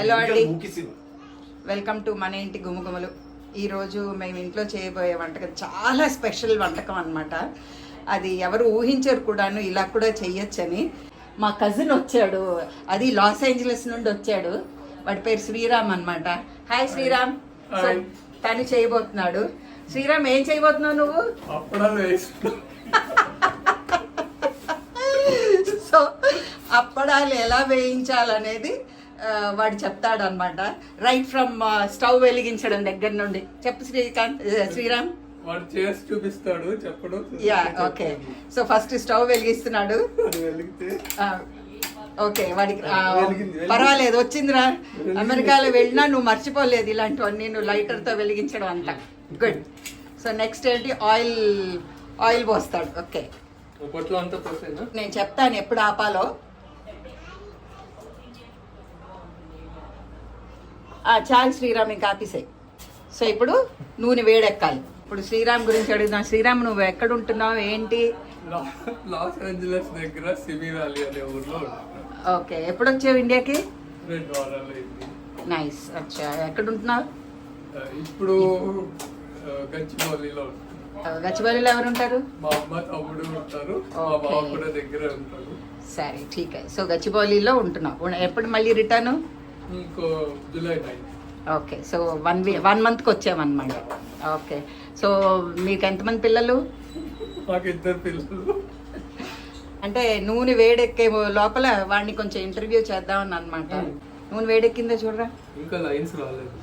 Hello అండి, welcome to మన ఇంటి గుమగుమలు. ఈరోజు మేము ఇంట్లో చేయబోయే వంటకం చాలా స్పెషల్ వంటకం అనమాట. అది ఎవరు ఊహించరు కూడాను, ఇలా కూడా చెయ్యొచ్చని. మా కజిన్ వచ్చాడు, అది లాస్ ఏంజలస్ నుండి వచ్చాడు. వాడి పేరు శ్రీరామ్ అనమాట. హాయ్ శ్రీరామ్. తను చేయబోతున్నాడు. శ్రీరామ్, ఏం చేయబోతున్నావు నువ్వు? సో అప్పడాలు ఎలా వేయించాలనేది వాడు చెప్తాడు అనమాట. రైట్ ఫ్రమ్ స్టవ్ వెలిగించడం దగ్గర నుండి. చెప్పు శ్రీరామ్. వాడు చేసి చూపిస్తాడు, చెప్పడం. Yeah, okay. So first stove వెలిగిస్తున్నాడు. ఓకే, వాడికి పర్వాలేదు, వచ్చిందిరా. అమెరికాలో వెళ్ళినా నువ్వు మర్చిపోలేదు ఇలాంటివన్నీ, నువ్వు లైటర్తో వెలిగించడం అంతా. గుడ్. సో నెక్స్ట్ ఏంటి? ఆయిల్ పోస్తాడు. ఓకే, నేను చెప్తాను ఎప్పుడు ఆపాలో. చాలు శ్రీరామ్, ఇంకా ఆపేసాయి. సో ఇప్పుడు నూనె వేడెక్కాలి. ఇప్పుడు శ్రీరామ్ గురించి అడుగుదాం. శ్రీరామ్, నువ్వు ఎక్కడ ఉంటున్నావు, ఏంటి? లాస్ ఏంజలస్ దగ్గర సిమి వ్యాలీ అనే ఊర్లో. ఓకే, ఎప్పుడు వచ్చావు ఇండియాకి? 2 వారాలు అయింది. నైస్. అచ్చా, ఎక్కడ ఉంటున్నావు ఇప్పుడు? గచ్చిబౌలిలో. గచ్చిబౌలిలో ఎవరు ఉంటారు? మా అమ్మ, తమ్ముడు ఉంటారు. మా బావ కూడా దగ్గరే ఉంటారు. సరే, ఠీక్. సో గచ్చిబౌలిలో ఉంటున్నావు. ఎప్పుడు మళ్ళీ రిటర్న్? జూలై 9. ఓకే, సో 1 మంత్కి వచ్చామన్నమాట. ఓకే, సో మీకు ఎంతమంది పిల్లలు? నాకు 2 పిల్లలు. అంటే నూనె వేడెక్కే లోపల వాడిని కొంచెం ఇంటర్వ్యూ చేద్దామని అనమాట. నూనె వేడెక్కిందో చూడరా. ఇంకా లైన్స్ రాలేదు.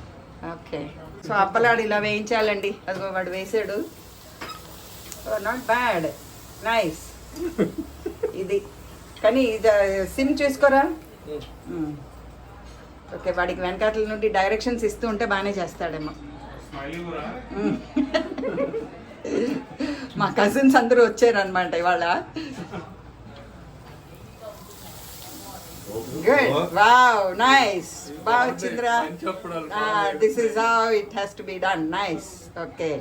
ఓకే, సో అప్పలాడు ఇలా వేయించాలండి. అదిగో వాడు వేసాడు. Not bad, nice. ఇది కానీ ఇది సిమ్ చూసుకోరా. ఓకే, వాడికి వెనకాతల నుండి డైరెక్షన్స్ ఇస్తూ ఉంటే బాగానే చేస్తాడేమో. మా కజిన్స్ అందరూ వచ్చారనమాట ఇవాళ. Good, wow, nice. బాగా వచ్చిందిరా. This is how it has to be done. Nice. Okay,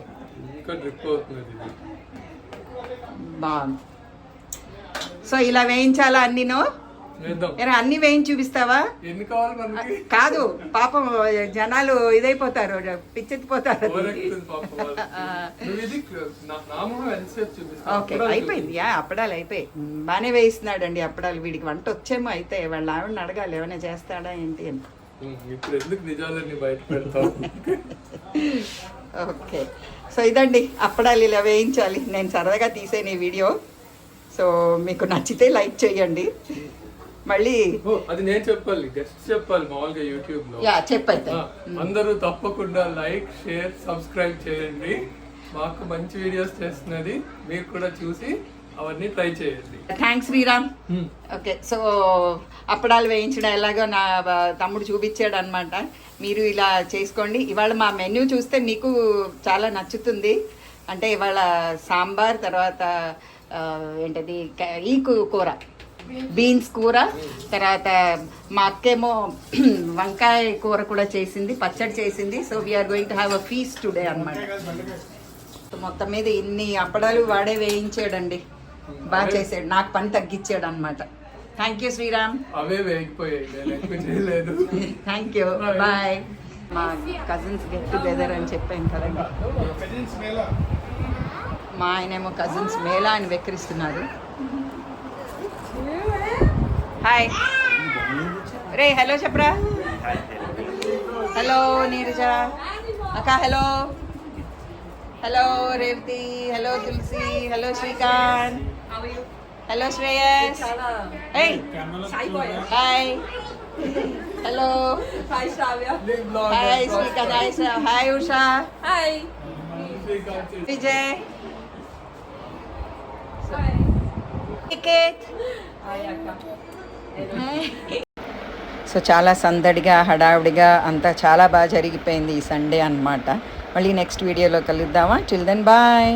బాగుంది. సో ఇలా వేయించాలా అన్నీను? అన్ని వేయించి చూపిస్తావా? కాదు, పాపం జనాలు ఇదైపోతారు, పిచ్చెత్తిపోతారు. ఓకే, అయిపోయింది. అప్పడాలు అయిపోయి బాగానే వేయిస్తున్నాడండి అప్పడాలు. వీడికి వంట వచ్చేమో. అయితే వాళ్ళ ఆవిడని అడగాలి ఏమైనా చేస్తాడా ఏంటి అని. ఓకే, సో ఇదండి అప్పడాలు ఇలా వేయించాలి. నేను సరదాగా తీసేను ఈ వీడియో. సో మీకు నచ్చితే లైక్ చేయండి. మళ్ళీ అది నేను చెప్పాలి, గెస్ట్ చెప్పాలి మామూలుగా యూట్యూబ్ లో. చెప్పైతే అందరూ తప్పకుండా లైక్, షేర్, సబ్స్క్రైబ్ చేయండి. మాకు మంచి వీడియోస్ చేస్తున్నది, మీరు కూడా చూసి అవన్నీ ట్రై చేయండి. థ్యాంక్స్ శ్రీరామ్. ఓకే, సో అప్పడాలు వేయించడం ఎలాగో నా తమ్ముడు చూపించాడు అనమాట. మీరు ఇలా చేసుకోండి. ఇవాళ మా మెన్యూ చూస్తే మీకు చాలా నచ్చుతుంది. అంటే ఇవాళ సాంబార్, తర్వాత ఏంటది ఈ కూర, బీన్స్ కూర, తర్వాత మా అక్కేమో వంకాయ కూర కూడా చేసింది, పచ్చడి చేసింది. So we are going to have a feast today అనమాట. మొత్తం మీద ఇన్ని అప్పడాలు వాడే వేయించాడండి. బాగా చేసాడు, నాకు పని తగ్గించాడు అనమాట. Thank you Sriram. అవే వేగిపోయాయి. Thank you, bye. మా కజిన్స్ గెట్ టుగెదర్ అని చెప్పాను కదండి. మా ఆయనేమో కజిన్స్ మేళా అని వెక్కిరిస్తున్నారు. హాయ్ రే, హలో చెప్పరా. హలో నీరజ అక్క, hello. Hello Revathi, hello Tulasi, hello Srikanth, hello Shreyas. Hi, hello. Hi Srikanth, hi Usha, hi Vijay, so చాలా సందడిగా, హడావుడిగా అంతా చాలా బాగా జరిగిపోయింది ఈ సండే అన్నమాట. మళ్ళీ నెక్స్ట్ వీడియోలో కలుద్దామా. Till then bye.